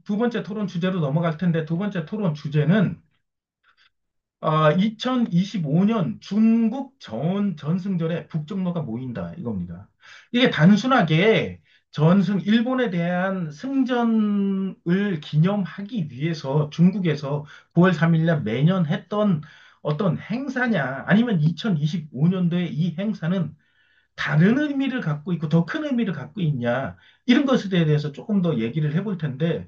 두 번째 토론 주제로 넘어갈 텐데, 두 번째 토론 주제는 2025년 중국 전승절에 북정로가 모인다 이겁니다. 이게 단순하게 일본에 대한 승전을 기념하기 위해서 중국에서 9월 3일 날 매년 했던 어떤 행사냐, 아니면 2025년도에 이 행사는 다른 의미를 갖고 있고 더 큰 의미를 갖고 있냐, 이런 것에 대해서 조금 더 얘기를 해볼 텐데,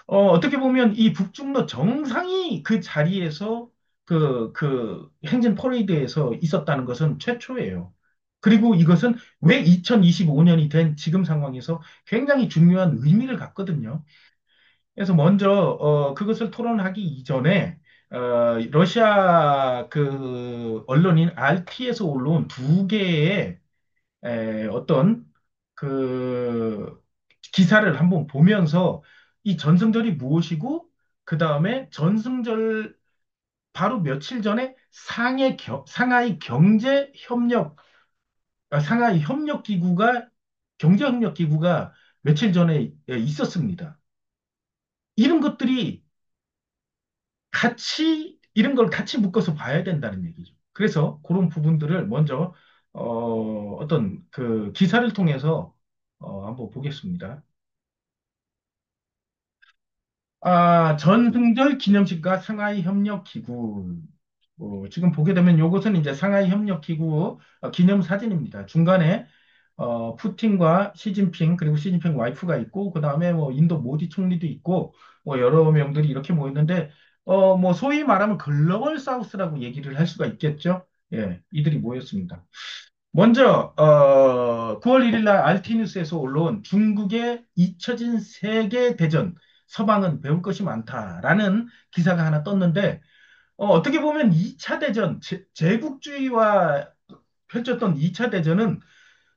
어떻게 보면 이 북중로 정상이 그 자리에서 그 행진 퍼레이드에서 있었다는 것은 최초예요. 그리고 이것은 왜 2025년이 된 지금 상황에서 굉장히 중요한 의미를 갖거든요. 그래서 먼저 그것을 토론하기 이전에 러시아 그 언론인 RT에서 올라온 두 개의 어떤 그 기사를 한번 보면서 이 전승절이 무엇이고, 그 다음에 전승절 바로 며칠 전에 상하이 상하이 경제협력기구가 며칠 전에 있었습니다. 이런 것들이 이런 걸 같이 묶어서 봐야 된다는 얘기죠. 그래서 그런 부분들을 먼저 어떤 그 기사를 통해서 한번 보겠습니다. 전승절 기념식과 상하이 협력기구. 지금 보게 되면 이것은 이제 상하이 협력기구 기념 사진입니다. 중간에 푸틴과 시진핑, 그리고 시진핑 와이프가 있고, 그 다음에 뭐 인도 모디 총리도 있고, 뭐 여러 명들이 이렇게 모였는데, 뭐 소위 말하면 글로벌 사우스라고 얘기를 할 수가 있겠죠. 예, 이들이 모였습니다. 먼저 9월 1일 날 알티뉴스에서 올라온 중국의 잊혀진 세계 대전, 서방은 배울 것이 많다라는 기사가 하나 떴는데, 떻게 보면 2차 대전, 제국주의와 펼쳤던 2차 대전은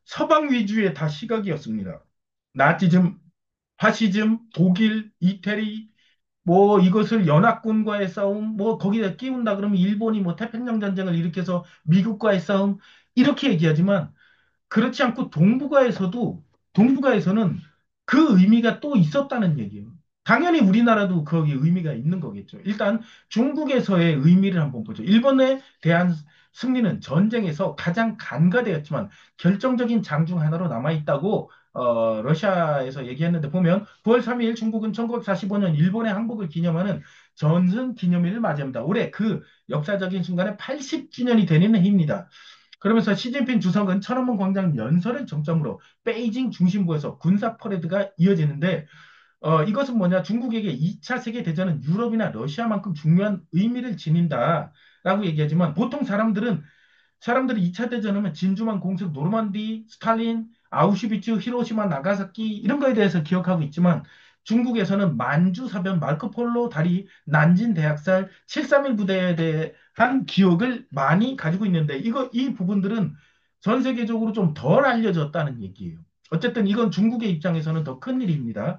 서방 위주의 다 시각이었습니다. 나치즘, 파시즘, 독일, 이태리, 뭐 이것을 연합군과의 싸움, 뭐 거기다 끼운다 그러면 일본이 뭐 태평양 전쟁을 일으켜서 미국과의 싸움, 이렇게 얘기하지만, 그렇지 않고 동북아에서는 그 의미가 또 있었다는 얘기예요. 당연히 우리나라도 거기에 의미가 있는 거겠죠. 일단 중국에서의 의미를 한번 보죠. 일본에 대한 승리는 전쟁에서 가장 간과되었지만 결정적인 장 중 하나로 남아있다고 러시아에서 얘기했는데, 보면 9월 3일 중국은 1945년 일본의 항복을 기념하는 전승 기념일을 맞이합니다. 올해 그 역사적인 순간에 80주년이 되는 해입니다. 그러면서 시진핑 주석은 천안문 광장 연설을 정점으로 베이징 중심부에서 군사 퍼레이드가 이어지는데, 이것은 뭐냐? 중국에게 2차 세계대전은 유럽이나 러시아만큼 중요한 의미를 지닌다라고 얘기하지만, 보통 사람들이 2차 대전하면 진주만 공습, 노르만디, 스탈린, 아우슈비츠, 히로시마, 나가사키 이런 거에 대해서 기억하고 있지만, 중국에서는 만주 사변, 마르코폴로 다리, 난징 대학살, 731 부대에 대한 기억을 많이 가지고 있는데, 이 부분들은 전 세계적으로 좀 덜 알려졌다는 얘기예요. 어쨌든 이건 중국의 입장에서는 더 큰 일입니다.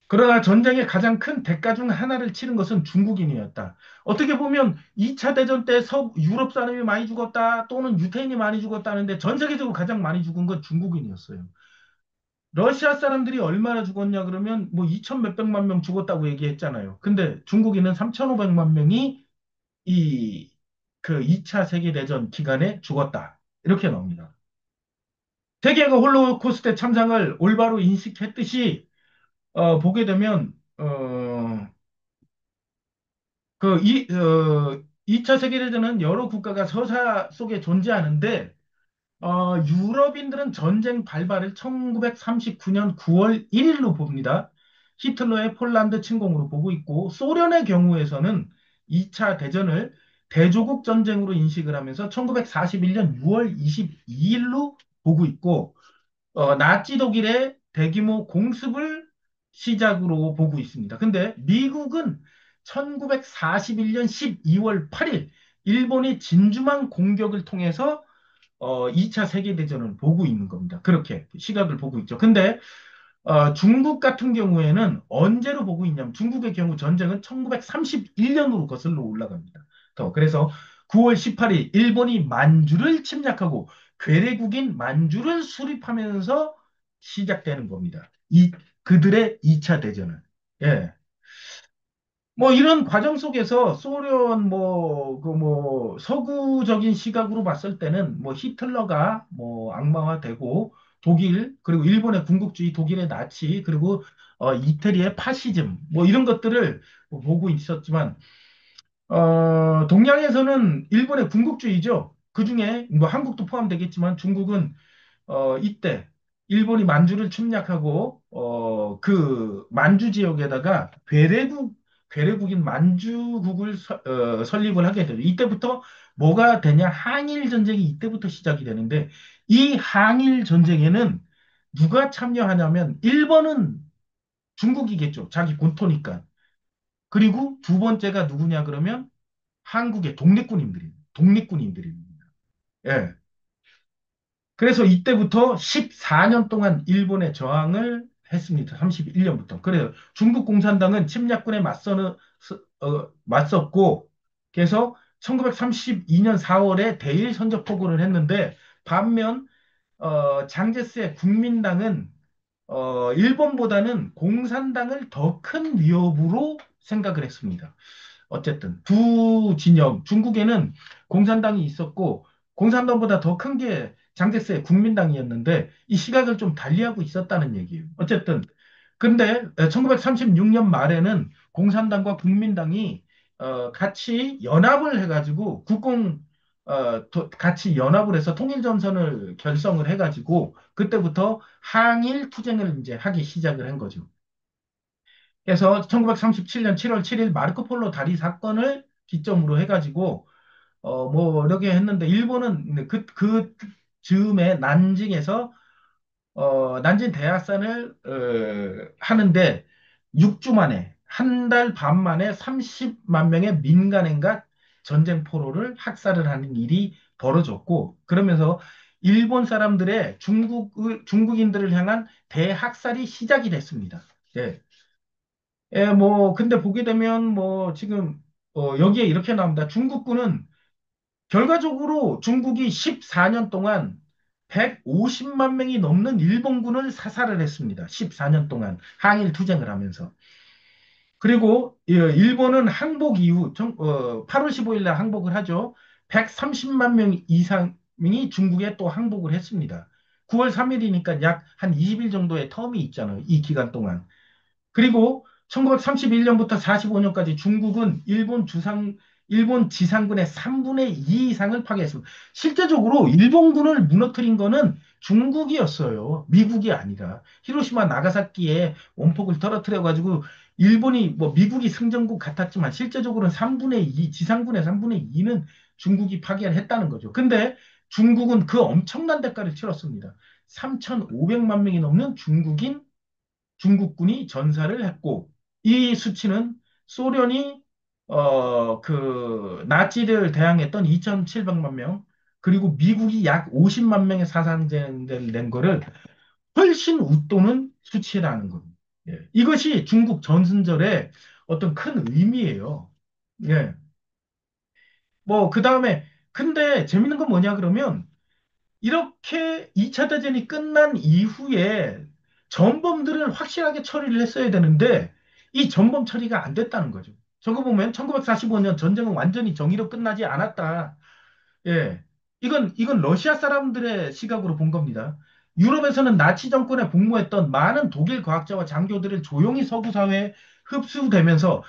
그러나 전쟁의 가장 큰 대가 중 하나를 치른 것은 중국인이었다. 어떻게 보면 2차 대전 때 유럽 사람이 많이 죽었다, 또는 유태인이 많이 죽었다는데, 전 세계적으로 가장 많이 죽은 건 중국인이었어요. 러시아 사람들이 얼마나 죽었냐 그러면 뭐 2천 몇백만 명 죽었다고 얘기했잖아요. 근데 중국인은 3,500만 명이 이 그 2차 세계대전 기간에 죽었다, 이렇게 나옵니다. 세계가 홀로코스트 참상을 올바로 인식했듯이 보게 되면 그 2차 세계대전은 여러 국가가 서사 속에 존재하는데, 유럽인들은 전쟁 발발을 1939년 9월 1일로 봅니다. 히틀러의 폴란드 침공으로 보고 있고, 소련의 경우에서는 2차 대전을 대조국 전쟁으로 인식을 하면서 1941년 6월 22일로 보고 있고, 나치 독일의 대규모 공습을 시작으로 보고 있습니다. 근데 미국은 1941년 12월 8일 일본이 진주만 공격을 통해서 2차 세계대전을 보고 있는 겁니다. 그렇게 시각을 보고 있죠. 근데 중국 같은 경우에는 언제로 보고 있냐면, 중국의 경우 전쟁은 1931년으로 거슬러 올라갑니다. 그래서 9월 18일 일본이 만주를 침략하고 괴뢰국인 만주를 수립하면서 시작되는 겁니다. 그들의 2차 대전을. 예. 뭐 이런 과정 속에서 소련 서구적인 시각으로 봤을 때는 뭐 히틀러가 뭐 악마화되고 독일 그리고 일본의 군국주의 독일의 나치 그리고 이태리의 파시즘 뭐 이런 것들을 보고 있었지만 동양에서는 일본의 군국주의죠. 그중에 뭐 한국도 포함되겠지만 중국은 이때 일본이 만주를 침략하고 그 만주 지역에다가 괴뢰국인 만주국을 설립을 하게 되죠. 이때부터 뭐가 되냐? 항일 전쟁이 이때부터 시작이 되는데 이 항일 전쟁에는 누가 참여하냐면 1번은 중국이겠죠. 자기 본토니까. 그리고 두 번째가 누구냐 그러면 한국의 독립군인들입니다. 예. 그래서 이때부터 14년 동안 일본에 저항을 했습니다. 31년부터. 그래요. 중국 공산당은 침략군에 맞섰고, 그래서 1932년 4월에 대일 선전포고를 했는데, 반면, 장제스의 국민당은, 일본보다는 공산당을 더 큰 위협으로 생각을 했습니다. 어쨌든 두 진영 중국에는 공산당이 있었고 공산당보다 더 큰 게 장제스의 국민당이었는데 이 시각을 좀 달리하고 있었다는 얘기예요. 어쨌든 근데 1936년 말에는 공산당과 국민당이 같이 연합을 해가지고 같이 연합을 해서 통일전선을 결성을 해가지고 그때부터 항일 투쟁을 이제 하기 시작을 한 거죠. 그래서 1937년 7월 7일 마르코 폴로 다리 사건을 기점으로 해가지고 뭐 이렇게 했는데 일본은 그 즈음에 난징에서 난징 대합선을 하는데 6주 만에 한 달 반 만에 30만 명의 민간인과 전쟁 포로를 학살을 하는 일이 벌어졌고 그러면서 일본 사람들의 중국인들을 향한 대학살이 시작이 됐습니다. 예. 예, 뭐, 근데 보게 되면, 뭐, 지금, 여기에 이렇게 나옵니다. 중국군은 결과적으로 중국이 14년 동안 150만 명이 넘는 일본군을 사살을 했습니다. 14년 동안 항일 투쟁을 하면서. 그리고 일본은 항복 이후 8월 15일 날 항복을 하죠. 130만 명 이상이 중국에 또 항복을 했습니다. 9월 3일이니까 약 한 20일 정도의 텀이 있잖아요. 이 기간 동안. 그리고 1931년부터 45년까지 중국은 일본 지상군의 3분의 2 이상을 파괴했습니다. 실제적으로 일본군을 무너뜨린 거는 중국이었어요. 미국이 아니라. 히로시마 나가사키에 원폭을 떨어뜨려가지고 일본이 뭐 미국이 승전국 같았지만 실제적으로는 3분의 2, 지상군의 3분의 2는 중국이 파괴를 했다는 거죠. 근데 중국은 그 엄청난 대가를 치렀습니다. 3,500만 명이 넘는 중국군이 전사를 했고 이 수치는 소련이 그 나치를 대항했던 2,700만 명 그리고 미국이 약 50만 명의 사상자를 낸 거를 훨씬 웃도는 수치라는 겁니다. 예. 이것이 중국 전승절의 어떤 큰 의미예요. 예. 뭐 그다음에 근데 재밌는 건 뭐냐 그러면 이렇게 2차 대전이 끝난 이후에 전범들을 확실하게 처리를 했어야 되는데 이 전범 처리가 안 됐다는 거죠. 저거 보면 1945년 전쟁은 완전히 정의로 끝나지 않았다. 예. 이건 러시아 사람들의 시각으로 본 겁니다. 유럽에서는 나치 정권에 복무했던 많은 독일 과학자와 장교들을 조용히 서구 사회에 흡수되면서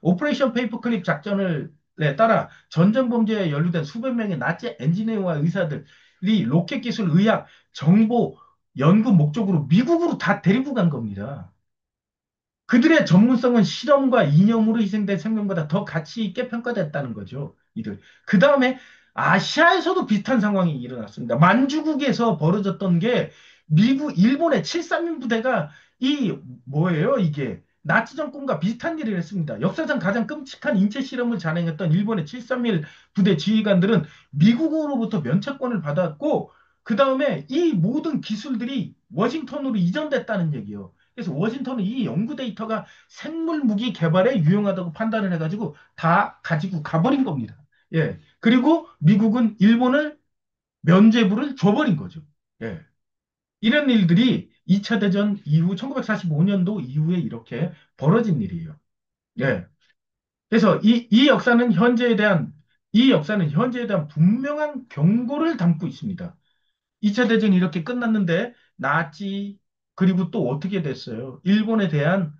오퍼레이션 페이퍼클립 작전을 따라 전쟁 범죄에 연루된 수백 명의 나치 엔지니어와 의사들이 로켓 기술, 의학, 정보, 연구 목적으로 미국으로 다 데리고 간 겁니다. 그들의 전문성은 실험과 이념으로 희생된 생명보다 더 가치 있게 평가됐다는 거죠. 이들. 그 다음에 아시아에서도 비슷한 상황이 일어났습니다. 만주국에서 벌어졌던 게 일본의 731 부대가 뭐예요, 이게? 나치 정권과 비슷한 일을 했습니다. 역사상 가장 끔찍한 인체 실험을 잔행했던 일본의 731 부대 지휘관들은 미국으로부터 면책권을 받았고, 그 다음에 이 모든 기술들이 워싱턴으로 이전됐다는 얘기예요. 그래서 워싱턴은 이 연구 데이터가 생물 무기 개발에 유용하다고 판단을 해가지고 다 가지고 가버린 겁니다. 예. 그리고 미국은 일본을 면죄부를 줘버린 거죠. 예. 이런 일들이 2차 대전 이후 1945년도 이후에 이렇게 벌어진 일이에요. 예. 그래서 이 역사는 현재에 대한 분명한 경고를 담고 있습니다. 2차 대전이 이렇게 끝났는데 나치 그리고 또 어떻게 됐어요? 일본에 대한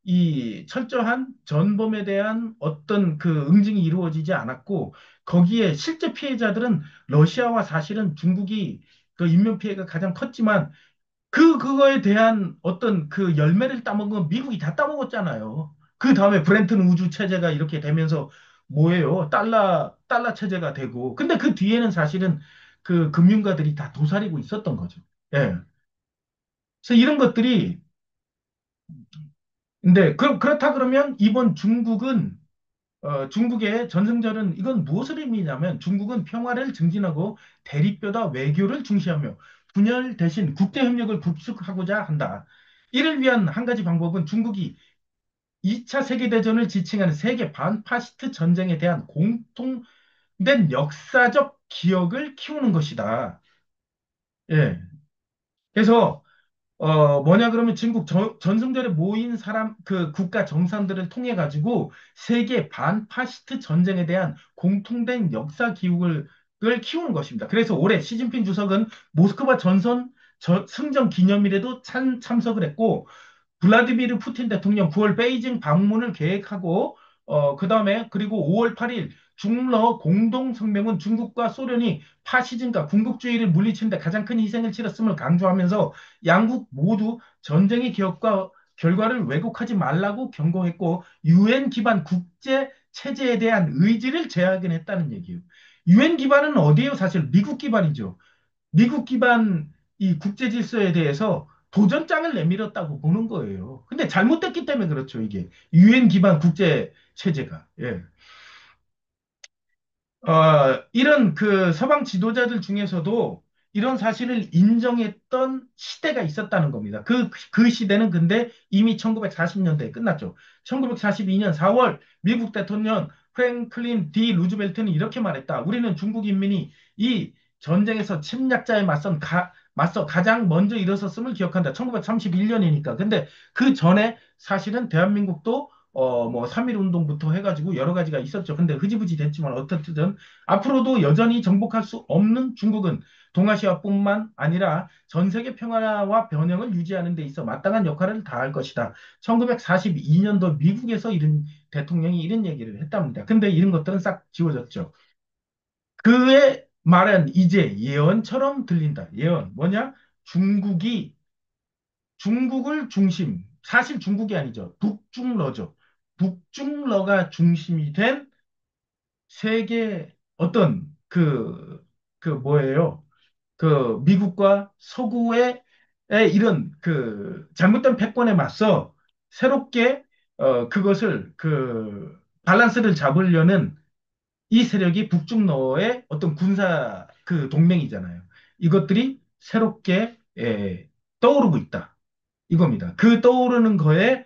이 철저한 전범에 대한 어떤 그 응징이 이루어지지 않았고 거기에 실제 피해자들은 러시아와 사실은 중국이 그 인명 피해가 가장 컸지만 그거에 대한 어떤 그 열매를 따먹은 건 미국이 다 따먹었잖아요. 그 다음에 브렌튼 우주 체제가 이렇게 되면서 뭐예요? 달러 체제가 되고. 근데 그 뒤에는 사실은 그 금융가들이 다 도사리고 있었던 거죠. 예. 그래서 이런 것들이, 근데 그렇다 그러면 이번 중국은 중국의 전승절은 이건 무엇을 의미냐면 중국은 평화를 증진하고 대립보다 외교를 중시하며 분열 대신 국제협력을 구축하고자 한다. 이를 위한 한 가지 방법은 중국이 2차 세계대전을 지칭하는 세계 반파시스트 전쟁에 대한 공통된 역사적 기억을 키우는 것이다. 예. 그래서 뭐냐 그러면 중국 전승절에 모인 사람, 그 국가 정상들을 통해 가지고 세계 반파시스트 전쟁에 대한 공통된 역사 기록을 키우는 것입니다. 그래서 올해 시진핑 주석은 모스크바 승전 기념일에도 참석을 했고, 블라디미르 푸틴 대통령 9월 베이징 방문을 계획하고 그다음에 그리고 5월 8일 중러 공동 성명은 중국과 소련이 파시즘과 군국주의를 물리치는데 가장 큰 희생을 치렀음을 강조하면서 양국 모두 전쟁의 기억과 결과를 왜곡하지 말라고 경고했고 유엔 기반 국제 체제에 대한 의지를 재확인했다는 얘기예요. 유엔 기반은 어디예요? 사실 미국 기반이죠. 미국 기반 이 국제 질서에 대해서 도전장을 내밀었다고 보는 거예요. 근데 잘못됐기 때문에 그렇죠, 이게. 유엔 기반 국제 체제가. 예. 이런 그 서방 지도자들 중에서도 이런 사실을 인정했던 시대가 있었다는 겁니다. 그 시대는 근데 이미 1940년대에 끝났죠. 1942년 4월 미국 대통령 프랭클린 D. 루즈벨트는 이렇게 말했다. 우리는 중국 인민이 이 전쟁에서 침략자에 맞서 가장 먼저 일어섰음을 기억한다. 1931년이니까. 근데 그 전에 사실은 대한민국도 뭐 3.1 운동부터 해가지고 여러 가지가 있었죠. 근데 흐지부지 됐지만 어떻든 앞으로도 여전히 정복할 수 없는 중국은 동아시아뿐만 아니라 전 세계 평화와 번영을 유지하는 데 있어 마땅한 역할을 다할 것이다. 1942년도 미국에서 대통령이 이런 얘기를 했답니다. 근데 이런 것들은 싹 지워졌죠. 그의 말은 이제 예언처럼 들린다. 예언. 뭐냐? 중국이 중국을 중심, 사실 중국이 아니죠. 북중러죠. 북중러가 중심이 된 세계 어떤 그 뭐예요? 그 미국과 서구의 이런 그 잘못된 패권에 맞서 새롭게 그것을 그 밸런스를 잡으려는 이 세력이 북중러의 어떤 군사 그 동맹이잖아요. 이것들이 새롭게 떠오르고 있다. 이겁니다. 그 떠오르는 거에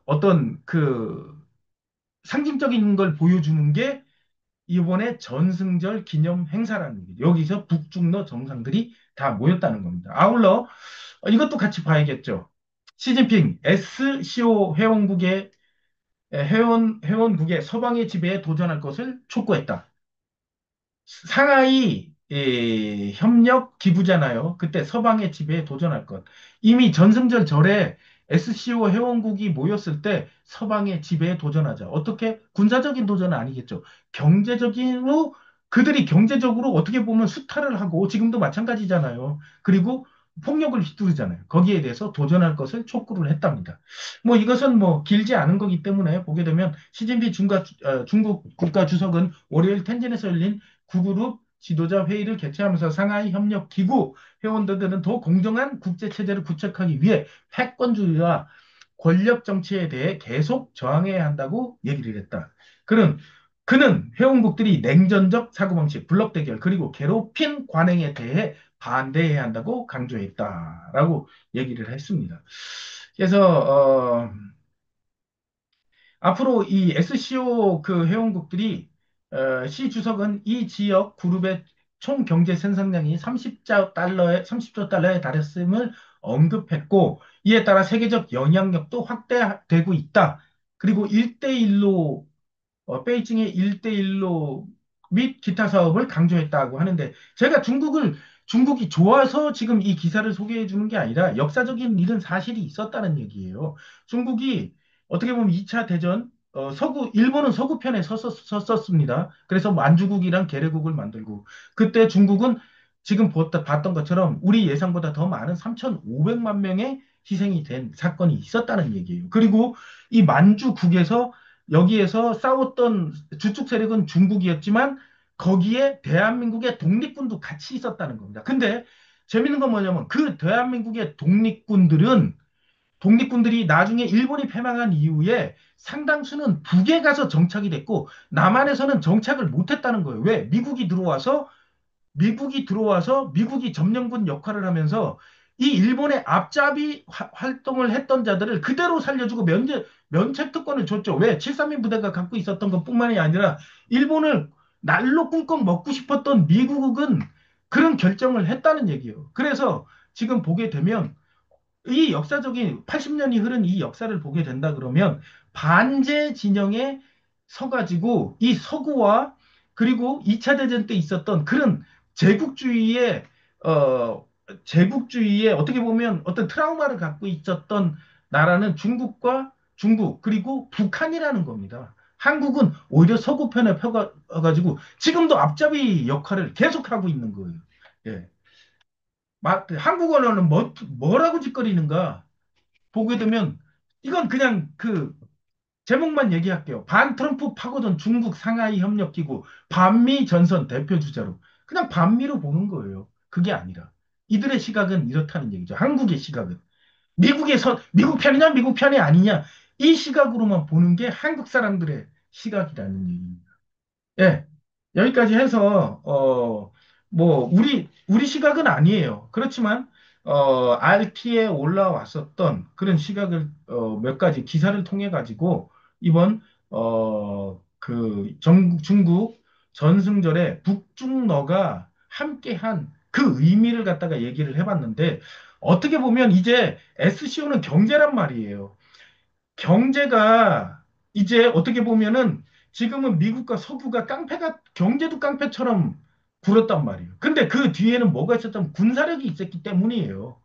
어떤 그 상징적인 걸 보여주는 게 이번에 전승절 기념 행사라는 거예요. 여기서 북중러 정상들이 다 모였다는 겁니다. 아울러 이것도 같이 봐야겠죠. 시진핑 SCO 회원국의 서방의 지배에 도전할 것을 촉구했다. 상하이 협력 기구잖아요. 그때 서방의 지배에 도전할 것. 이미 전승절 절에 SCO 회원국이 모였을 때 서방의 지배에 도전하자. 어떻게? 군사적인 도전은 아니겠죠. 경제적으로 그들이 경제적으로 어떻게 보면 수탈을 하고 지금도 마찬가지잖아요. 그리고 폭력을 휘두르잖아요. 거기에 대해서 도전할 것을 촉구를 했답니다. 뭐 이것은 뭐 길지 않은 거기 때문에 보게 되면 시진핑 중국 국가 주석은 월요일 텐진에서 열린 구그룹 지도자 회의를 개최하면서 상하이 협력 기구 회원들은 더 공정한 국제 체제를 구축하기 위해 패권주의와 권력 정치에 대해 계속 저항해야 한다고 얘기를 했다. 그는 그는 회원국들이 냉전적 사고방식, 블록 대결 그리고 괴롭힌 관행에 대해 반대해야 한다고 강조했다라고 얘기를 했습니다. 그래서 앞으로 이 SCO 그 회원국들이 시 주석은 이 지역 그룹의 총 경제 생산량이 30조 달러에 달했음을 언급했고, 이에 따라 세계적 영향력도 확대되고 있다. 그리고 1대1로 베이징의 1대1로 및 기타 사업을 강조했다고 하는데 제가 중국이 좋아서 지금 이 기사를 소개해 주는 게 아니라 역사적인 일은 사실이 있었다는 얘기예요. 중국이 어떻게 보면 2차 대전 일본은 서구편에 섰었습니다. 그래서 만주국이랑 계례국을 만들고 그때 중국은 지금 봤던 것처럼 우리 예상보다 더 많은 3,500만 명의 희생이 된 사건이 있었다는 얘기예요. 그리고 이 만주국에서 여기에서 싸웠던 주축 세력은 중국이었지만 거기에 대한민국의 독립군도 같이 있었다는 겁니다. 근데 재밌는 건 뭐냐면 그 대한민국의 독립군들이 나중에 일본이 패망한 이후에 상당수는 북에 가서 정착이 됐고 남한에서는 정착을 못했다는 거예요. 왜? 미국이 들어와서 미국이 점령군 역할을 하면서 이 일본의 앞잡이 활동을 했던 자들을 그대로 살려주고 면책특권을 줬죠. 왜? 732 부대가 갖고 있었던 것뿐만이 아니라 일본을 날로 꿀꺽 먹고 싶었던 미국은 그런 결정을 했다는 얘기예요. 그래서 지금 보게 되면 이 역사적인 80년이 흐른 이 역사를 보게 된다 그러면 반제 진영에 서가지고 이 서구와 그리고 2차 대전 때 있었던 그런 제국주의의 어 제국주의의 어떻게 보면 어떤 트라우마를 갖고 있었던 나라는 중국 그리고 북한이라는 겁니다. 한국은 오히려 서구편에 펴가지고 지금도 앞잡이 역할을 계속하고 있는 거예요. 예. 한국 언어는 뭐라고 짓거리는가 보게 되면 이건 그냥 그 제목만 얘기할게요. 반 트럼프 파고든 중국 상하이 협력기구 반미 전선 대표 주자로 그냥 반미로 보는 거예요. 그게 아니라 이들의 시각은 이렇다는 얘기죠. 한국의 시각은 미국 편이냐 미국 편이 아니냐 이 시각으로만 보는 게 한국 사람들의 시각이라는 얘기입니다. 예, 여기까지 해서, 뭐, 우리 시각은 아니에요. 그렇지만, RT에 올라왔었던 그런 시각을, 몇 가지 기사를 통해 가지고, 이번, 중국 전승절에 북중러가 함께한 그 의미를 갖다가 얘기를 해봤는데, 어떻게 보면 이제 SCO는 경제란 말이에요. 경제가 이제 어떻게 보면은 지금은 미국과 서구가 경제도 깡패처럼 굴었단 말이에요. 근데 그 뒤에는 뭐가 있었다면 군사력이 있었기 때문이에요.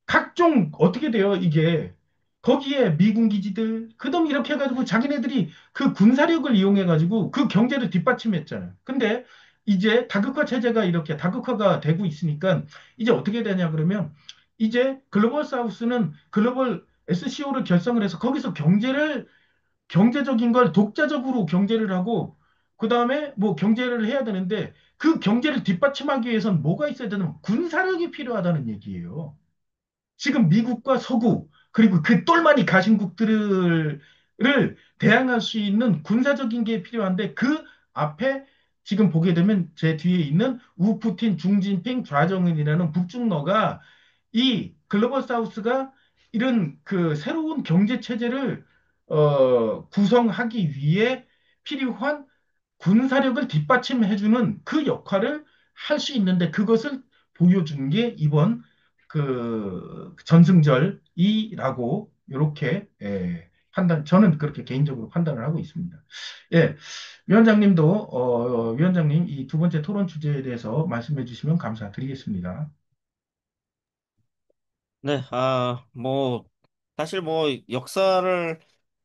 각종 어떻게 돼요, 이게. 거기에 미군 기지들, 그다음 이렇게 해가지고 자기네들이 그 군사력을 이용해가지고 그 경제를 뒷받침했잖아요. 근데 이제 다극화 체제가 이렇게 다극화가 되고 있으니까 이제 어떻게 되냐 그러면 이제 글로벌 사우스는 글로벌 SCO를 결성을 해서 거기서 경제적인 걸 독자적으로 경제를 하고 그다음에 뭐 경제를 해야 되는데 그 경제를 뒷받침하기 위해서는 뭐가 있어야 되는 군사력이 필요하다는 얘기예요. 지금 미국과 서구 그리고 그 똘마니 가신국들을 대항할 수 있는 군사적인 게 필요한데 그 앞에 지금 보게 되면 제 뒤에 있는 우푸틴, 중진핑, 좌정은이라는 북중러가 이 글로벌 사우스가 이런 그 새로운 경제 체제를 구성하기 위해 필요한 군사력을 뒷받침해주는 그 역할을 할 수 있는데 그것을 보여준 게 이번 그 전승절이라고 이렇게 저는 그렇게 개인적으로 판단을 하고 있습니다. 예, 위원장님 이 두 번째 토론 주제에 대해서 말씀해 주시면 감사드리겠습니다. 네, 뭐, 사실 뭐, 역사를,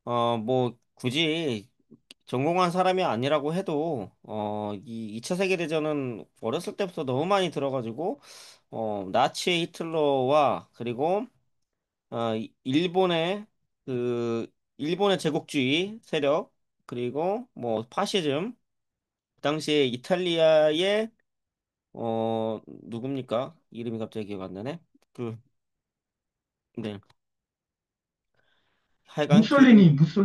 뭐, 굳이 전공한 사람이 아니라고 해도, 이 2차 세계대전은 어렸을 때부터 너무 많이 들어가지고, 나치 히틀러와, 그리고, 일본의, 일본의 제국주의 세력, 그리고 뭐, 파시즘, 그 당시에 이탈리아의, 누굽니까? 이름이 갑자기 기억 안 나네? 그, 네. 하여간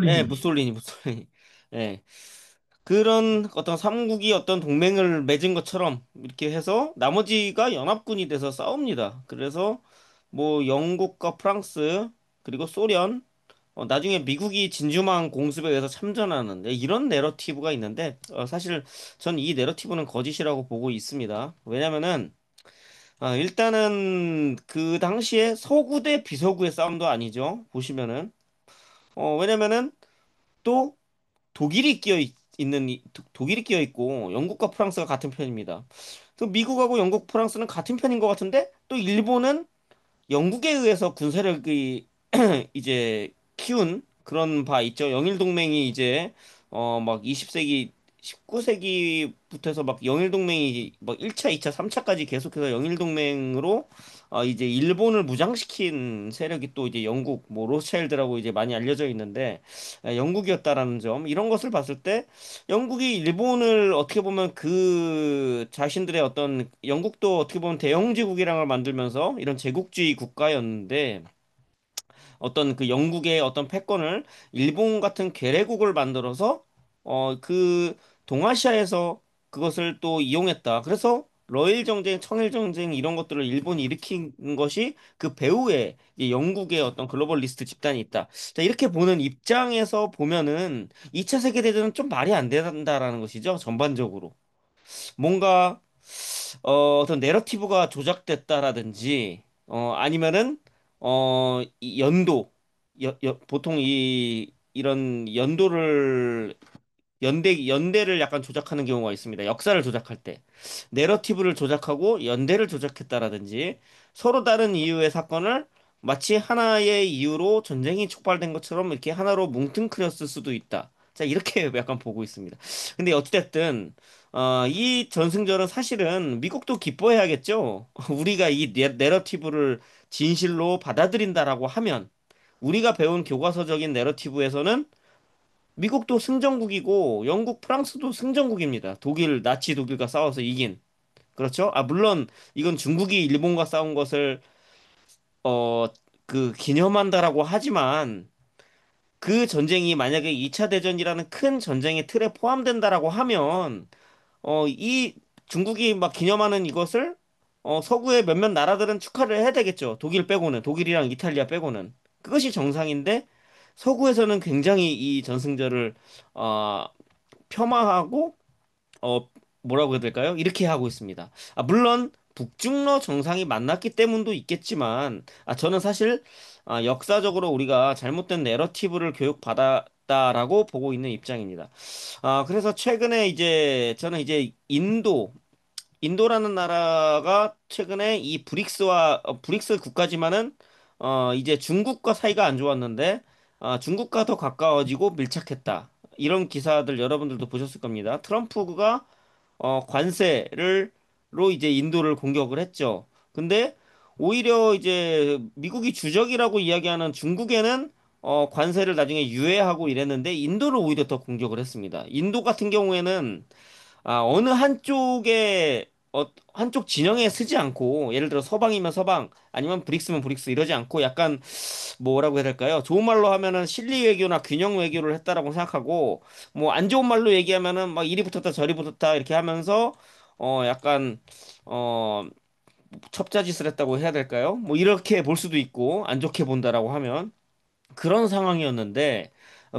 예, 무솔리니. 무솔리니. 예. 그런 어떤 삼국이 어떤 동맹을 맺은 것처럼 이렇게 해서 나머지가 연합군이 돼서 싸웁니다. 그래서 뭐 영국과 프랑스 그리고 소련 나중에 미국이 진주만 공습에 의해서 참전하는 이런 내러티브가 있는데 사실 전 이 내러티브는 거짓이라고 보고 있습니다. 왜냐면은 일단은 그 당시에 서구 대 비서구의 싸움도 아니죠. 보시면은 왜냐면은 또 독일이 있는 독일이 끼어 있고 영국과 프랑스가 같은 편입니다. 또 미국하고 영국, 프랑스는 같은 편인 것 같은데 또 일본은 영국에 의해서 군사력이 이제 키운 그런 바 있죠. 영일 동맹이 이제 막 20세기 19세기부터 해서 막 영일 동맹이 막 1차, 2차, 3차까지 계속해서 영일 동맹으로 이제 일본을 무장시킨 세력이 또 이제 영국 뭐 로스차일드라고 이제 많이 알려져 있는데 영국이었다라는 점 이런 것을 봤을 때 영국이 일본을 어떻게 보면 그 자신들의 어떤 영국도 어떻게 보면 대영제국이랑을 만들면서 이런 제국주의 국가였는데 어떤 그 영국의 어떤 패권을 일본 같은 괴뢰국을 만들어서 그 동아시아에서 그것을 또 이용했다. 그래서 러일 정쟁, 청일 정쟁 이런 것들을 일본이 일으킨 것이 그 배후에 이제 영국의 어떤 글로벌리스트 집단이 있다. 자, 이렇게 보는 입장에서 보면은 2차 세계대전은 좀 말이 안 된다라는 것이죠. 전반적으로. 뭔가 어떤 내러티브가 조작됐다라든지 아니면은 이 보통 이런 연대를 약간 조작하는 경우가 있습니다. 역사를 조작할 때 내러티브를 조작하고 연대를 조작했다라든지 서로 다른 이유의 사건을 마치 하나의 이유로 전쟁이 촉발된 것처럼 이렇게 하나로 뭉뚱그렸을 수도 있다. 자, 이렇게 약간 보고 있습니다. 근데 어찌됐든 이 전승절은 사실은 미국도 기뻐해야겠죠. 우리가 이 내러티브를 진실로 받아들인다라고 하면 우리가 배운 교과서적인 내러티브에서는 미국도 승전국이고 영국, 프랑스도 승전국입니다. 나치 독일과 싸워서 이긴. 그렇죠? 물론 이건 중국이 일본과 싸운 것을 어, 기념한다라고 하지만 그 전쟁이 만약에 2차 대전이라는 큰 전쟁의 틀에 포함된다라고 하면 이 중국이 막 기념하는 이것을 서구의 몇몇 나라들은 축하를 해야 되겠죠. 독일이랑 이탈리아 빼고는. 그것이 정상인데 서구에서는 굉장히 이 전승절을 어, 폄하하고 어 뭐라고 해야 될까요? 이렇게 하고 있습니다. 물론 북중러 정상이 만났기 때문도 있겠지만 저는 사실 역사적으로 우리가 잘못된 내러티브를 교육받았다라고 보고 있는 입장입니다. 그래서 최근에 이제 저는 이제 인도라는 나라가 최근에 이 브릭스 국가지만은 이제 중국과 사이가 안 좋았는데 중국과 더 가까워지고 밀착했다. 이런 기사들 여러분들도 보셨을 겁니다. 트럼프가 관세를로 이제 인도를 공격을 했죠. 근데 오히려 이제 미국이 주적이라고 이야기하는 중국에는 관세를 나중에 유예하고 이랬는데 인도를 오히려 더 공격을 했습니다. 인도 같은 경우에는 어느 한쪽 진영에 쓰지 않고, 예를 들어 서방이면 서방, 아니면 브릭스면 브릭스 이러지 않고, 약간, 뭐라고 해야 될까요? 좋은 말로 하면은 실리 외교나 균형 외교를 했다라고 생각하고, 뭐 안 좋은 말로 얘기하면은 막 이리 붙었다 저리 붙었다 이렇게 하면서, 약간, 어, 첩자짓을 했다고 해야 될까요? 뭐 이렇게 볼 수도 있고, 안 좋게 본다라고 하면. 그런 상황이었는데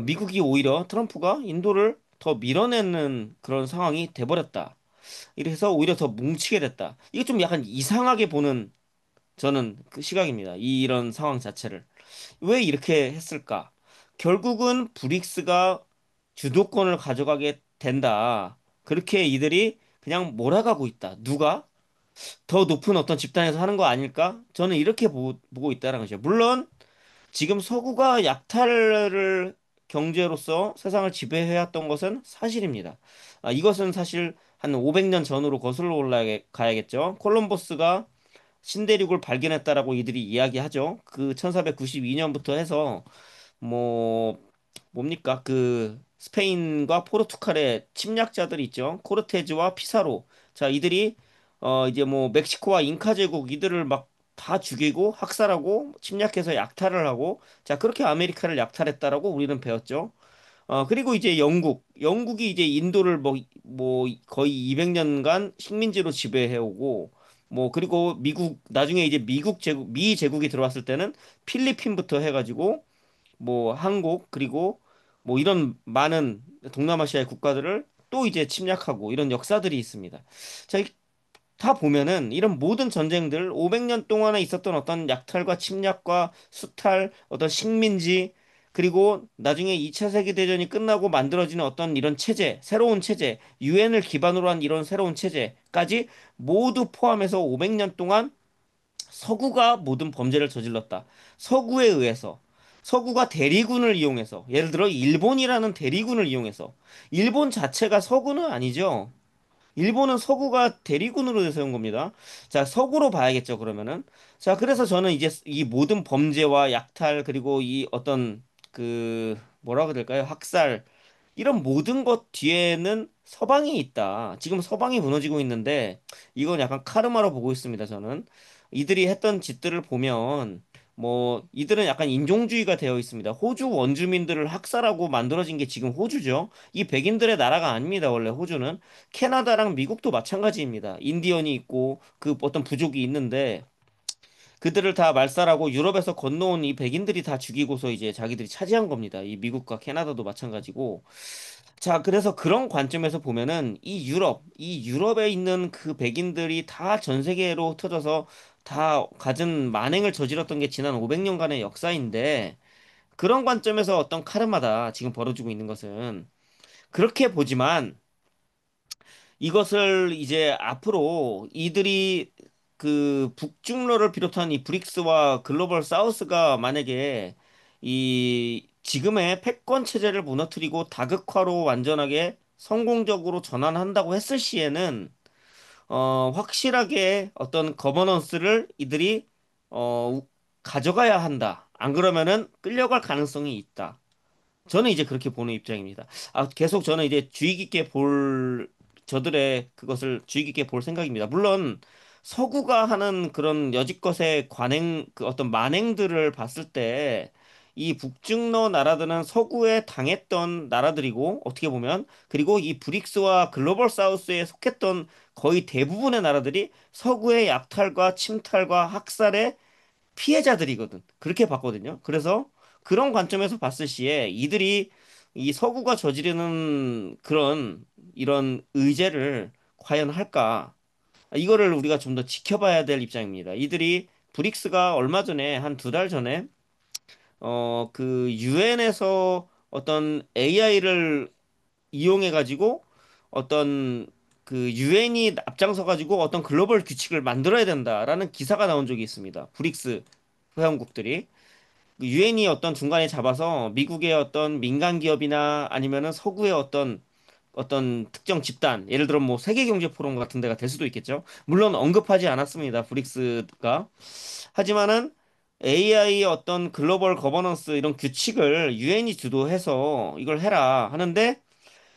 미국이 오히려 트럼프가 인도를 더 밀어내는 그런 상황이 돼버렸다. 이래서 오히려 더 뭉치게 됐다. 이게 좀 약간 이상하게 보는 저는 그 시각입니다. 이런 상황 자체를. 왜 이렇게 했을까? 결국은 브릭스가 주도권을 가져가게 된다. 그렇게 이들이 그냥 몰아가고 있다. 누가? 더 높은 어떤 집단에서 하는 거 아닐까? 저는 이렇게 보고 있다는 거죠. 물론 지금 서구가 약탈을 경제로서 세상을 지배해왔던 것은 사실입니다. 이것은 사실 한 500년 전으로 거슬러 올라가야겠죠. 콜럼버스가 신대륙을 발견했다라고 이들이 이야기하죠. 그 1492년부터 해서 뭐 뭡니까? 그 스페인과 포르투갈의 침략자들이 있죠. 코르테즈와 피사로. 자, 이들이 이제 뭐 멕시코와 잉카 제국 이들을 막 다 죽이고 학살하고 침략해서 약탈을 하고 자, 그렇게 아메리카를 약탈했다라고 우리는 배웠죠. 그리고 이제 영국이 이제 인도를 뭐 거의 200년간 식민지로 지배해오고 그리고 나중에 이제 미 제국이 들어왔을 때는 필리핀부터 해가지고 한국 그리고 뭐 이런 많은 동남아시아의 국가들을 또 이제 침략하고 이런 역사들이 있습니다. 자, 다 보면은 이런 모든 전쟁들 500년 동안에 있었던 어떤 약탈과 침략과 수탈, 어떤 식민지, 그리고 나중에 2차 세계대전이 끝나고 만들어지는 어떤 이런 체제, 새로운 체제, 유엔을 기반으로 한 이런 새로운 체제까지 모두 포함해서 500년 동안 서구가 모든 범죄를 저질렀다. 서구에 의해서. 서구가 대리군을 이용해서. 예를 들어 일본이라는 대리군을 이용해서. 일본 자체가 서구는 아니죠. 일본은 서구가 대리군으로 내세운 겁니다. 자, 서구로 봐야겠죠, 그러면은. 자, 그래서 저는 이제 이 모든 범죄와 약탈, 그리고 이 어떤 뭐라 그럴까요? 학살, 이런 모든 것 뒤에는 서방이 있다. 지금 서방이 무너지고 있는데, 이건 약간 카르마로 보고 있습니다, 저는. 이들이 했던 짓들을 보면, 이들은 약간 인종주의가 되어 있습니다. 호주 원주민들을 학살하고 만들어진 게 지금 호주죠. 이 백인들의 나라가 아닙니다, 원래 호주는. 캐나다랑 미국도 마찬가지입니다. 인디언이 있고 그 어떤 부족이 있는데 그들을 다 말살하고 유럽에서 건너온 이 백인들이 다 죽이고서 이제 자기들이 차지한 겁니다. 이 미국과 캐나다도 마찬가지고. 자, 그래서 그런 관점에서 보면은 이 유럽에 있는 그 백인들이 다 전 세계로 흩어져서 다 갖은 만행을 저질렀던 게 지난 500년간의 역사인데 그런 관점에서 어떤 카르마다 지금 벌어지고 있는 것은 그렇게 보지만 이것을 이제 앞으로 이들이 그 북중러를 비롯한 이 브릭스와 글로벌 사우스가 만약에 이 지금의 패권 체제를 무너뜨리고 다극화로 완전하게 성공적으로 전환한다고 했을 시에는 확실하게 어떤 거버넌스를 이들이 어 가져가야 한다. 안 그러면은 끌려갈 가능성이 있다. 저는 이제 그렇게 보는 입장입니다. 계속 저는 이제 주의 깊게 저들의 그것을 주의 깊게 볼 생각입니다. 물론, 서구가 하는 그런 여지껏의 그 어떤 만행들을 봤을 때, 이 북중러 나라들은 서구에 당했던 나라들이고, 어떻게 보면, 그리고 이 브릭스와 글로벌 사우스에 속했던 거의 대부분의 나라들이 서구의 약탈과 침탈과 학살의 피해자들이거든. 그렇게 봤거든요. 그래서 그런 관점에서 봤을 시에 이들이 이 서구가 저지르는 그런 이런 의제를 과연 할까? 이거를 우리가 좀 더 지켜봐야 될 입장입니다. 이들이 브릭스가 얼마 전에 한 두 달 전에 그 유엔에서 어떤 AI를 이용해 가지고 어떤 그 유엔이 앞장서 가지고 어떤 글로벌 규칙을 만들어야 된다라는 기사가 나온 적이 있습니다. 브릭스 회원국들이 유엔이 어떤 중간에 잡아서 미국의 어떤 민간 기업이나 아니면은 서구의 어떤 특정 집단, 예를 들어 뭐 세계경제 포럼 같은 데가 될 수도 있겠죠. 물론 언급하지 않았습니다. 브릭스가. 하지만은 AI 어떤 글로벌 거버넌스 이런 규칙을 유엔이 주도해서 이걸 해라 하는데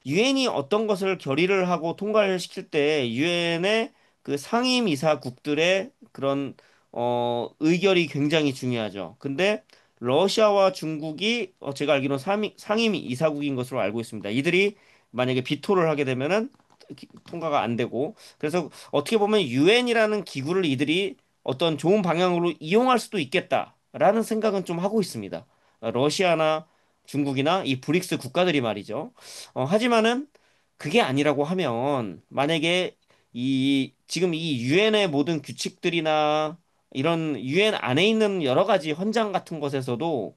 유엔이 어떤 것을 결의를 하고 통과를 시킬 때 유엔의 그 상임 이사국들의 그런 의결이 굉장히 중요하죠. 근데 러시아와 중국이 제가 알기로는 상임 이사국인 것으로 알고 있습니다. 이들이 만약에 비토를 하게 되면은 통과가 안 되고 그래서 어떻게 보면 유엔이라는 기구를 이들이 어떤 좋은 방향으로 이용할 수도 있겠다라는 생각은 좀 하고 있습니다. 러시아나 중국이나 이 브릭스 국가들이 말이죠. 하지만은 그게 아니라고 하면 만약에 지금 이 유엔의 모든 규칙들이나 이런 유엔 안에 있는 여러 가지 헌장 같은 것에서도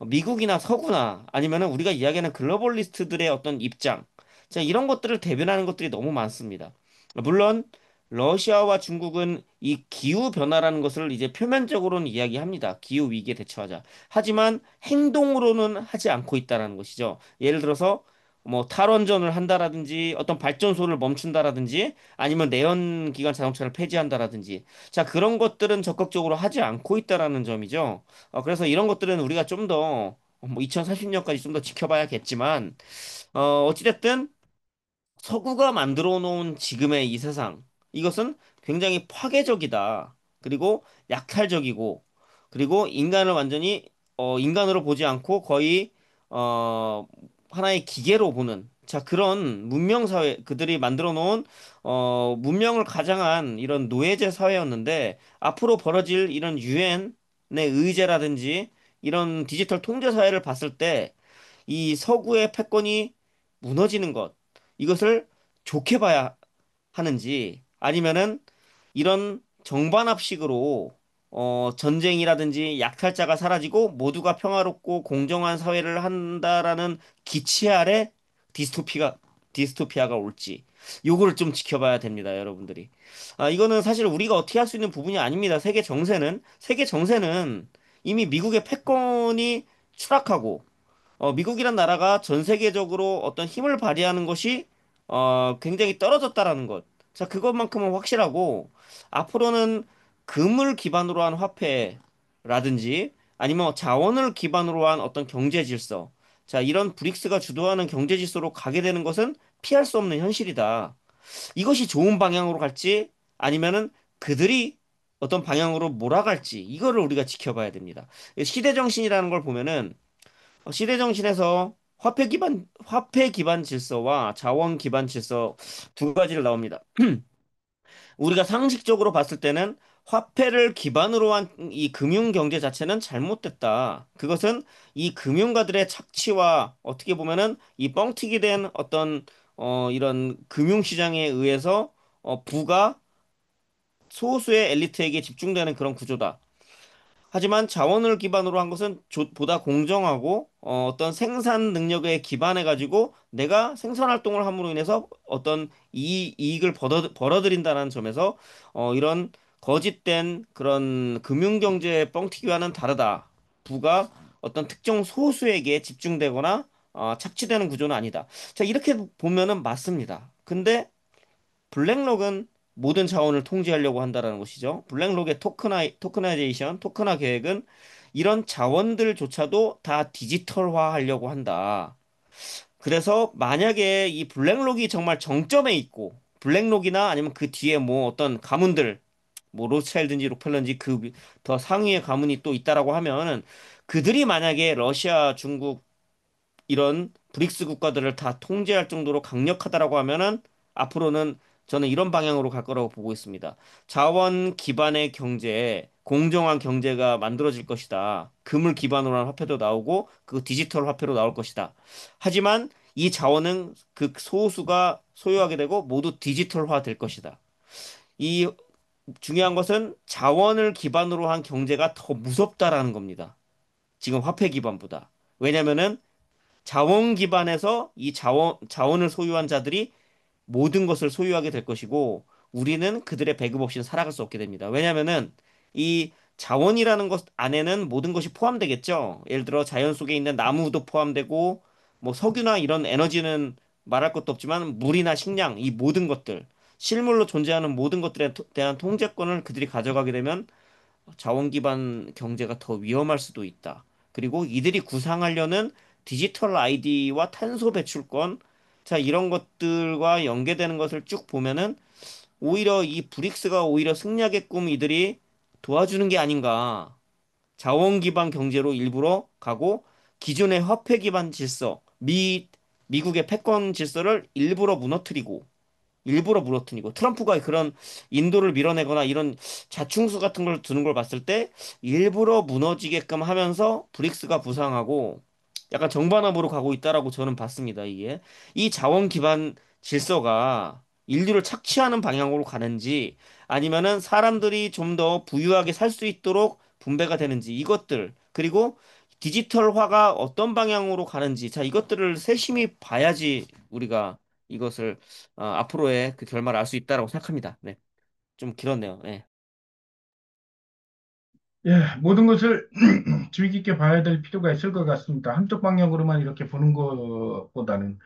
미국이나 서구나 아니면은 우리가 이야기하는 글로벌리스트들의 어떤 입장, 자, 이런 것들을 대변하는 것들이 너무 많습니다. 물론 러시아와 중국은 이 기후 변화라는 것을 이제 표면적으로는 이야기합니다. 기후 위기에 대처하자. 하지만 행동으로는 하지 않고 있다라는 것이죠. 예를 들어서 뭐 탈원전을 한다라든지 어떤 발전소를 멈춘다라든지 아니면 내연기관 자동차를 폐지한다라든지 자 그런 것들은 적극적으로 하지 않고 있다라는 점이죠. 그래서 이런 것들은 우리가 좀 더, 2040년까지 좀 더 지켜봐야겠지만, 어찌됐든, 서구가 만들어 놓은 지금의 이 세상, 이것은 굉장히 파괴적이다. 그리고 약탈적이고, 그리고 인간을 완전히, 인간으로 보지 않고 거의, 어, 하나의 기계로 보는, 자, 그런 문명사회, 그들이 만들어 놓은, 문명을 가장한 이런 노예제 사회였는데, 앞으로 벌어질 이런 유엔의 의제라든지, 이런 디지털 통제 사회를 봤을 때, 이 서구의 패권이 무너지는 것, 이것을 좋게 봐야 하는지 아니면은 이런 정반합식으로 전쟁이라든지 약탈자가 사라지고 모두가 평화롭고 공정한 사회를 한다라는 기치 아래 디스토피가 디스토피아가 올지 요거를 좀 지켜봐야 됩니다, 여러분들이. 이거는 사실 우리가 어떻게 할 수 있는 부분이 아닙니다. 세계 정세는 이미 미국의 패권이 추락하고 미국이란 나라가 전 세계적으로 어떤 힘을 발휘하는 것이 굉장히 떨어졌다라는 것. 자, 그것만큼은 확실하고 앞으로는 금을 기반으로 한 화폐라든지 아니면 자원을 기반으로 한 어떤 경제 질서. 자, 이런 브릭스가 주도하는 경제 질서로 가게 되는 것은 피할 수 없는 현실이다. 이것이 좋은 방향으로 갈지 아니면은 그들이 어떤 방향으로 몰아갈지 이거를 우리가 지켜봐야 됩니다. 시대 정신이라는 걸 보면은 시대 정신에서 화폐 기반 질서와 자원 기반 질서 두 가지를 나옵니다. 우리가 상식적으로 봤을 때는 화폐를 기반으로 한 이 금융 경제 자체는 잘못됐다. 그것은 이 금융가들의 착취와 어떻게 보면은 이 뻥튀기 된 어떤 이런 금융 시장에 의해서 부가 소수의 엘리트에게 집중되는 그런 구조다. 하지만 자원을 기반으로 한 것은 보다 공정하고 떤 생산 능력에 기반해 가지고 내가 생산 활동을 함으로 인해서 어떤 이익을 벌어들인다는 점에서 이런 거짓된 그런 금융경제 뻥튀기와는 다르다. 부가 어떤 특정 소수에게 집중되거나 착취되는 구조는 아니다. 자, 이렇게 보면은 맞습니다. 근데 블랙록은 모든 자원을 통제하려고 한다라는 것이죠. 블랙록의 토크나이제이션, 토크나 계획은 이런 자원들조차도 다 디지털화 하려고 한다. 그래서 만약에 이 블랙록이 정말 정점에 있고 블랙록이나 아니면 그 뒤에 뭐 어떤 가문들 뭐 로스차일드인지 록펠러인지 그 더 상위의 가문이 또 있다라고 하면은 그들이 만약에 러시아, 중국 이런 브릭스 국가들을 다 통제할 정도로 강력하다라고 하면은 앞으로는 저는 이런 방향으로 갈 거라고 보고 있습니다. 자원 기반의 경제, 공정한 경제가 만들어질 것이다. 금을 기반으로 한 화폐도 나오고 그 디지털 화폐로 나올 것이다. 하지만 이 자원은 그 소수가 소유하게 되고 모두 디지털화 될 것이다. 이 중요한 것은 자원을 기반으로 한 경제가 더 무섭다라는 겁니다. 지금 화폐 기반보다. 왜냐면은 자원 기반에서 이 자원을 소유한 자들이 모든 것을 소유하게 될 것이고 우리는 그들의 배급 없이는 살아갈 수 없게 됩니다. 왜냐하면은 이 자원이라는 것 안에는 모든 것이 포함되겠죠. 예를 들어 자연 속에 있는 나무도 포함되고 뭐 석유나 이런 에너지는 말할 것도 없지만 물이나 식량 이 모든 것들 실물로 존재하는 모든 것들에 대한 통제권을 그들이 가져가게 되면 자원 기반 경제가 더 위험할 수도 있다. 그리고 이들이 구상하려는 디지털 아이디와 탄소 배출권, 자, 이런 것들과 연계되는 것을 쭉 보면은 오히려 이 브릭스가 오히려 승리하게끔 이들이 도와주는 게 아닌가. 자원 기반 경제로 일부러 가고 기존의 화폐 기반 질서, 미국의 패권 질서를 일부러 무너뜨리고 트럼프가 그런 인도를 밀어내거나 이런 자충수 같은 걸 두는 걸 봤을 때 일부러 무너지게끔 하면서 브릭스가 부상하고 약간 정반합으로 가고 있다라고 저는 봤습니다. 이게 이 자원 기반 질서가 인류를 착취하는 방향으로 가는지 아니면은 사람들이 좀 더 부유하게 살 수 있도록 분배가 되는지 이것들 그리고 디지털화가 어떤 방향으로 가는지 자 이것들을 세심히 봐야지 우리가 이것을 앞으로의 그 결말을 알 수 있다라고 생각합니다. 네. 좀 길었네요. 네. 예, 모든 것을 주의 깊게 봐야 될 필요가 있을 것 같습니다. 한쪽 방향으로만 이렇게 보는 것보다는.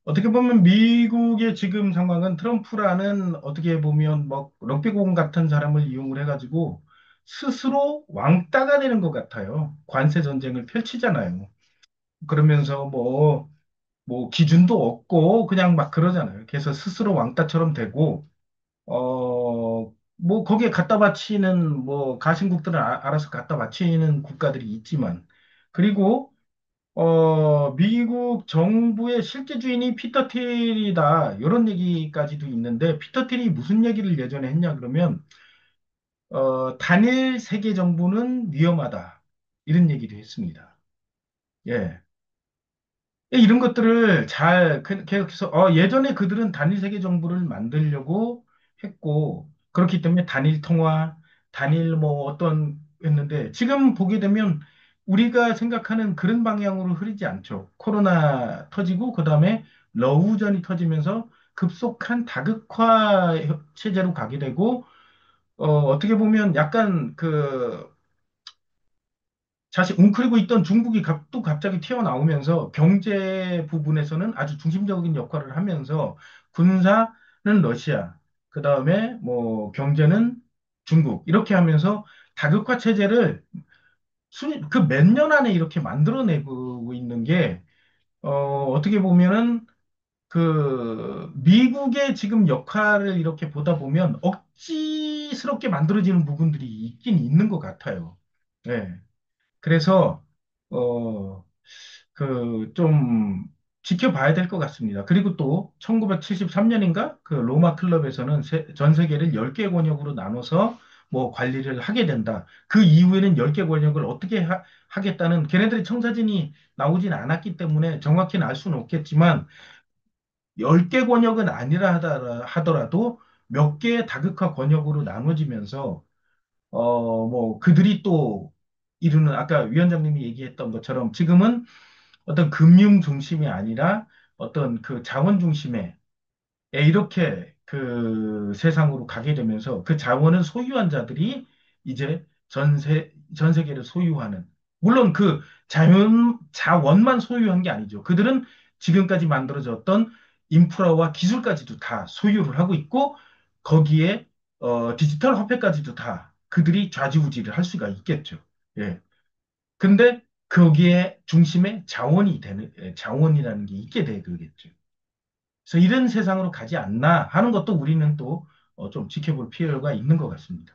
어떻게 보면 미국의 지금 상황은 트럼프라는 어떻게 보면 뭐 럭비공 같은 사람을 이용을 해가지고 스스로 왕따가 되는 것 같아요. 관세 전쟁을 펼치잖아요. 그러면서 뭐 기준도 없고 그냥 막 그러잖아요. 그래서 스스로 왕따처럼 되고 뭐, 거기에 갖다 바치는, 뭐, 가신국들은 알아서 갖다 바치는 국가들이 있지만, 그리고, 미국 정부의 실제 주인이 피터 틸이다, 이런 얘기까지도 있는데, 피터 틸이 무슨 얘기를 예전에 했냐, 그러면, 단일 세계 정부는 위험하다, 이런 얘기도 했습니다. 예. 이런 것들을 잘, 계속해서, 예전에 그들은 단일 세계 정부를 만들려고 했고, 그렇기 때문에 단일 통화, 단일 뭐 어떤 했는데 지금 보게 되면 우리가 생각하는 그런 방향으로 흐르지 않죠. 코로나 터지고 그다음에 러우전이 터지면서 급속한 다극화 체제로 가게 되고 어떻게 보면 약간 사실 웅크리고 있던 중국이 또 갑자기 튀어나오면서 경제 부분에서는 아주 중심적인 역할을 하면서 군사는 러시아, 그 다음에 뭐 경제는 중국 이렇게 하면서 다극화 체제를 그 몇 년 안에 이렇게 만들어내고 있는 게 어떻게 보면은 그 미국의 지금 역할을 이렇게 보다 보면 억지스럽게 만들어지는 부분들이 있긴 있는 것 같아요. 네. 그래서 어, 좀 지켜봐야 될 것 같습니다. 그리고 또 1973년인가 그 로마 클럽에서는 전 세계를 10개 권역으로 나눠서 뭐 관리를 하게 된다. 그 이후에는 10개 권역을 어떻게 하겠다는 걔네들의 청사진이 나오진 않았기 때문에 정확히는 알 수는 없겠지만 10개 권역은 아니라 하더라도 몇 개의 다극화 권역으로 나눠지면서 뭐 그들이 또 이루는 아까 위원장님이 얘기했던 것처럼 지금은 어떤 금융 중심이 아니라 어떤 그 자원 중심의 이렇게 그 세상으로 가게 되면서 그 자원을 소유한 자들이 이제 전 세계를 소유하는 물론 그 자원만 소유한 게 아니죠. 그들은 지금까지 만들어졌던 인프라와 기술까지도 다 소유를 하고 있고 거기에 디지털 화폐까지도 다 그들이 좌지우지를 할 수가 있겠죠. 예. 근데 거기에 중심에 자원이라는 게 있게 되겠죠. 그래서 이런 세상으로 가지 않나 하는 것도 우리는 또 좀 지켜볼 필요가 있는 것 같습니다.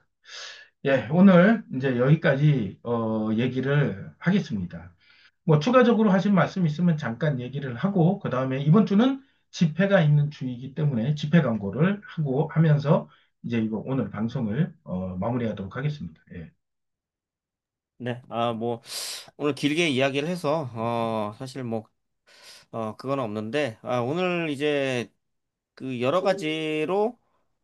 예, 오늘 이제 여기까지 얘기를 하겠습니다. 뭐 추가적으로 하신 말씀 있으면 잠깐 얘기를 하고 그 다음에 이번 주는 집회가 있는 주이기 때문에 집회 광고를 하고 하면서 이제 이거 오늘 방송을 마무리하도록 하겠습니다. 예. 네, 뭐, 오늘 길게 이야기를 해서, 사실 뭐, 그건 없는데, 오늘 이제 그 여러 가지로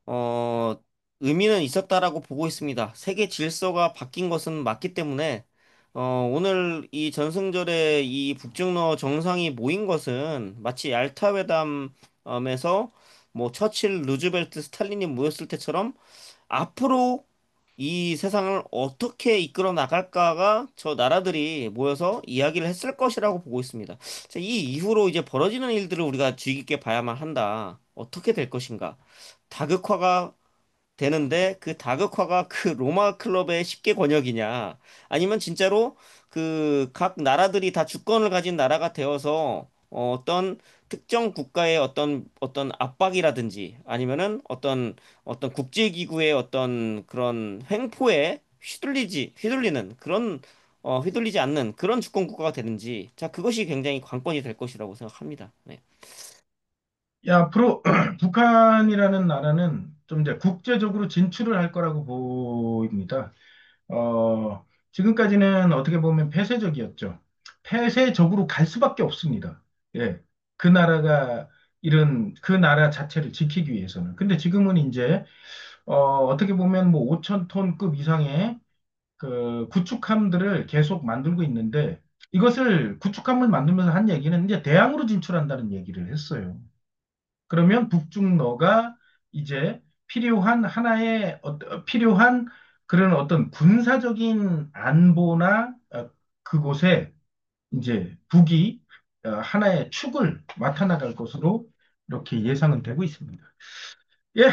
어, 의미는 있었다라고 보고 있습니다. 세계 질서가 바뀐 것은 맞기 때문에 오늘 이 전승절에 이 북중러 정상이 모인 것은 마치 얄타 회담에서 뭐 처칠, 루즈벨트, 스탈린이 모였을 때처럼 앞으로 이 세상을 어떻게 이끌어 나갈까가 저 나라들이 모여서 이야기를 했을 것이라고 보고 있습니다. 자, 이 이후로 이제 벌어지는 일들을 우리가 주의 깊게 봐야만 한다. 어떻게 될 것인가? 다극화가 되는데 그 다극화가 그 로마 클럽의 10개 권역이냐? 아니면 진짜로 그 각 나라들이 다 주권을 가진 나라가 되어서 어떤 특정 국가의 어떤 압박이라든지 아니면은 어떤 국제기구의 어떤 그런 횡포에 휘둘리는 그런 휘둘리지 않는 그런 주권 국가가 되는지 자 그것이 굉장히 관건이 될 것이라고 생각합니다. 네. 앞으로 북한이라는 나라는 좀 이제 국제적으로 진출을 할 거라고 보입니다. 지금까지는 어떻게 보면 폐쇄적이었죠. 폐쇄적으로 갈 수밖에 없습니다. 예. 그 나라가 그 나라 자체를 지키기 위해서는. 근데 지금은 이제, 어떻게 보면 뭐 5천 톤급 이상의 그 구축함들을 계속 만들고 있는데 이것을 구축함을 만들면서 한 얘기는 이제 대양으로 진출한다는 얘기를 했어요. 그러면 북중러가 이제 필요한 그런 어떤 군사적인 안보나 그곳에 이제 북이 하나의 축을 맡아 나갈 것으로 이렇게 예상은 되고 있습니다. 예,